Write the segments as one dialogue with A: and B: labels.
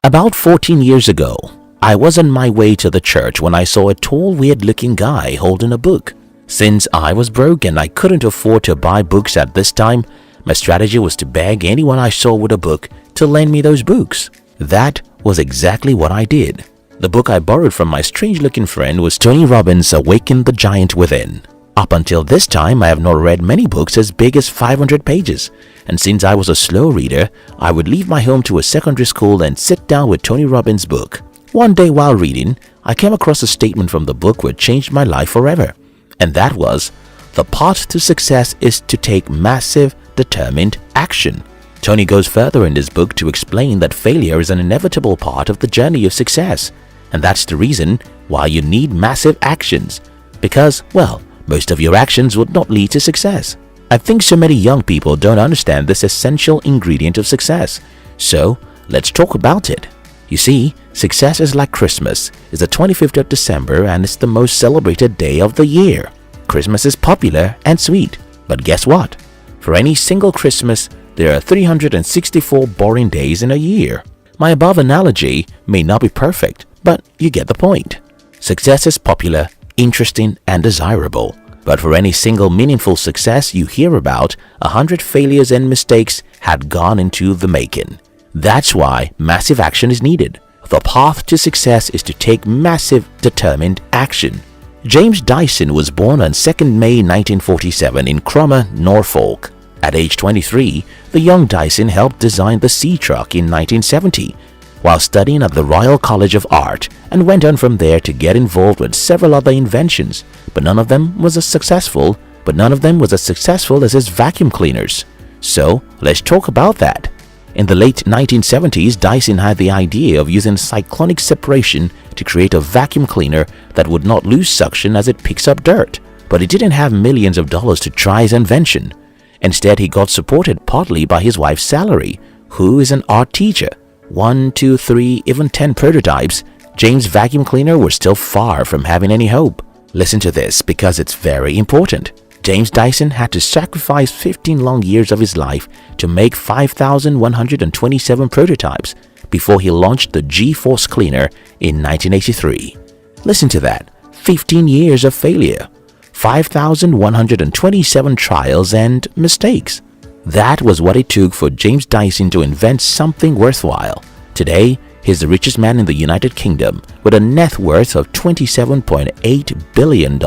A: About 14 years ago, I was on my way to the church when I saw a tall, weird-looking guy holding a book. Since I was broke and I couldn't afford to buy books at this time, my strategy was to beg anyone I saw with a book to lend me those books. That was exactly what I did. The book I borrowed from my strange-looking friend was Tony Robbins' Awaken the Giant Within. Up until this time, I have not read many books as big as 500 pages, and since I was a slow reader, I would leave my home to a secondary school and sit down with Tony Robbins' book. One day while reading, I came across a statement from the book which changed my life forever, and that was, "The path to success is to take massive, determined action." Tony goes further in this book to explain that failure is an inevitable part of the journey of success, and that's the reason why you need massive actions, because, well, most of your actions would not lead to success. I think so many young people don't understand this essential ingredient of success, so let's talk about it. You see, success is like Christmas. It's the 25th of December and it's the most celebrated day of the year. Christmas is popular and sweet, but guess what? For any single Christmas, there are 364 boring days in a year. My above analogy may not be perfect, but you get the point. Success is popular, interesting, and desirable. But for any single meaningful success you hear about, 100 failures and mistakes had gone into the making. That's why massive action is needed. The path to success is to take massive, determined action. James Dyson was born on 2nd May 1947 in Cromer, Norfolk. At age 23, the young Dyson helped design the sea truck in 1970 while studying at the Royal College of Art, and went on from there to get involved with several other inventions, but none of them was as successful as his vacuum cleaners. So let's talk about that. In the late 1970s, Dyson had the idea of using cyclonic separation to create a vacuum cleaner that would not lose suction as it picks up dirt. But he didn't have millions of dollars to try his invention. Instead, he got supported partly by his wife's salary, who is an art teacher. 1, 2, 3, even 10 prototypes, James' vacuum cleaner was still far from having any hope. Listen to this because it's very important. James Dyson had to sacrifice 15 long years of his life to make 5,127 prototypes before he launched the G-Force cleaner in 1983. Listen to that, 15 years of failure, 5,127 trials and mistakes. That was what it took for James Dyson to invent something worthwhile. Today, he's the richest man in the United Kingdom with a net worth of $27.8 billion.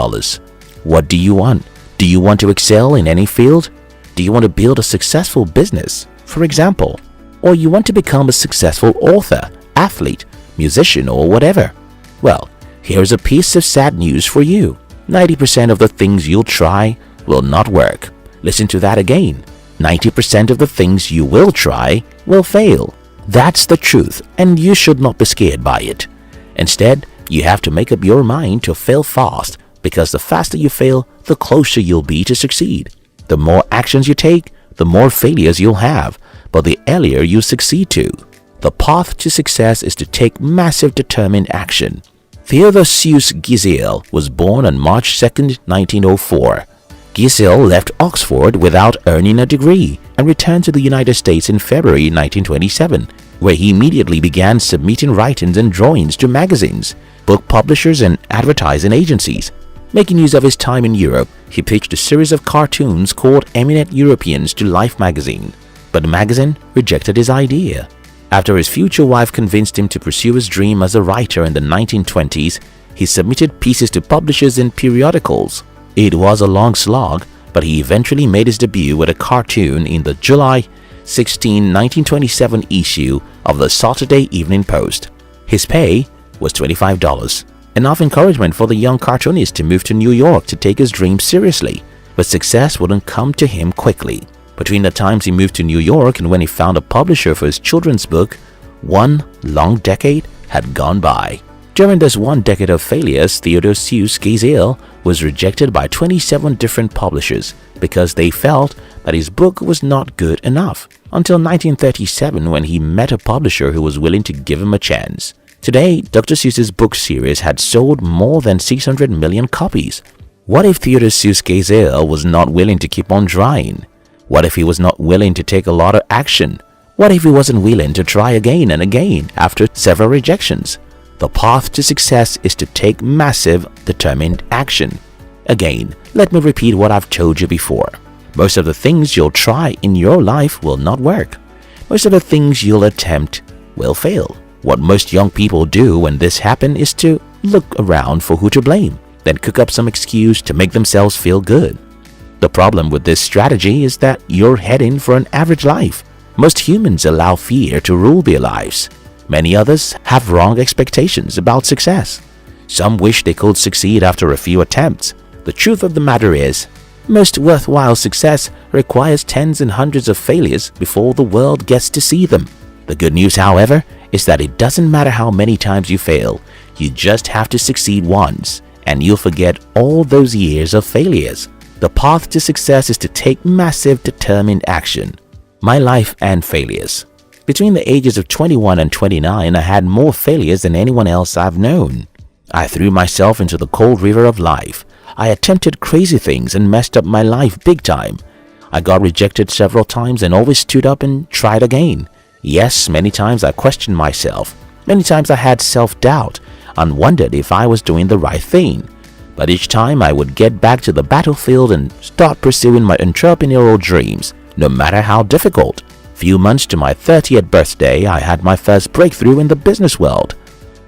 A: What do you want? Do you want to excel in any field? Do you want to build a successful business, for example? Or you want to become a successful author, athlete, musician, or whatever? Well, here's a piece of sad news for you. 90% of the things you'll try will not work. Listen to that again. 90% of the things you will try will fail. That's the truth, and you should not be scared by it. Instead, you have to make up your mind to fail fast, because the faster you fail, the closer you'll be to succeed. The more actions you take, the more failures you'll have, but the earlier you succeed too. The path to success is to take massive, determined action. Theodosius Gisele was born on March 2, 1904. Gisele left Oxford without earning a degree and returned to the United States in February 1927, where he immediately began submitting writings and drawings to magazines, book publishers, and advertising agencies. Making use of his time in Europe, he pitched a series of cartoons called Eminent Europeans to Life magazine, but the magazine rejected his idea. After his future wife convinced him to pursue his dream as a writer in the 1920s, he submitted pieces to publishers and periodicals. It was a long slog, but he eventually made his debut with a cartoon in the July 16, 1927 issue of the Saturday Evening Post. His pay was $25, enough encouragement for the young cartoonist to move to New York to take his dream seriously, but success wouldn't come to him quickly. Between the times he moved to New York and when he found a publisher for his children's book, one long decade had gone by. During this one decade of failures, Theodosius Gisele was rejected by 27 different publishers because they felt that his book was not good enough, until 1937 when he met a publisher who was willing to give him a chance. Today, Dr. Seuss's book series had sold more than 600 million copies. What if Theodosius Gisele was not willing to keep on trying? What if he was not willing to take a lot of action? What if he wasn't willing to try again and again after several rejections? The path to success is to take massive, determined action. Again, let me repeat what I've told you before. Most of the things you'll try in your life will not work. Most of the things you'll attempt will fail. What most young people do when this happens is to look around for who to blame, then cook up some excuse to make themselves feel good. The problem with this strategy is that you're heading for an average life. Most humans allow fear to rule their lives. Many others have wrong expectations about success. Some wish they could succeed after a few attempts. The truth of the matter is, most worthwhile success requires tens and hundreds of failures before the world gets to see them. The good news, however, is that it doesn't matter how many times you fail. You just have to succeed once, and you'll forget all those years of failures. The path to success is to take massive, determined action. My life and failures. Between the ages of 21 and 29, I had more failures than anyone else I've known. I threw myself into the cold river of life. I attempted crazy things and messed up my life big time. I got rejected several times and always stood up and tried again. Yes, many times I questioned myself. Many times I had self-doubt and wondered if I was doing the right thing. But each time I would get back to the battlefield and start pursuing my entrepreneurial dreams, no matter how difficult. Few months to my 30th birthday, I had my first breakthrough in the business world.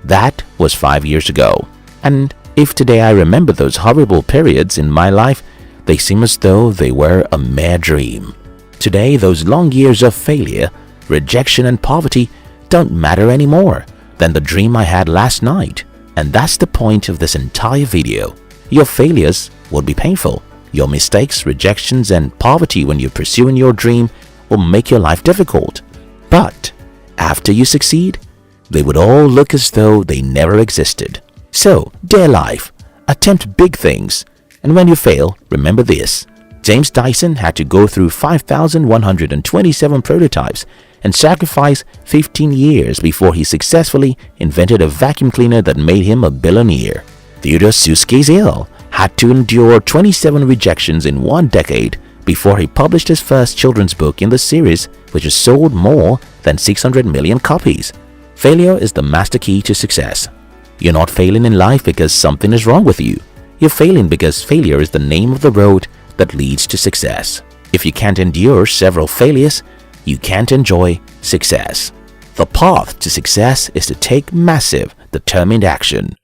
A: That was 5 years ago. And if today I remember those horrible periods in my life, they seem as though they were a mere dream. Today, those long years of failure, rejection and poverty don't matter anymore than the dream I had last night. And that's the point of this entire video. Your failures will be painful. Your mistakes, rejections and poverty when you're pursuing your dream will make your life difficult. But after you succeed, they would all look as though they never existed. So, dear life, attempt big things. And when you fail, remember this. James Dyson had to go through 5,127 prototypes and sacrifice 15 years before he successfully invented a vacuum cleaner that made him a billionaire. Theodore Seuss had to endure 27 rejections in 1 decade before he published his first children's book in the series, which has sold more than 600 million copies. Failure is the master key to success. You're not failing in life because something is wrong with you. You're failing because failure is the name of the road that leads to success. If you can't endure several failures, you can't enjoy success. The path to success is to take massive, determined action.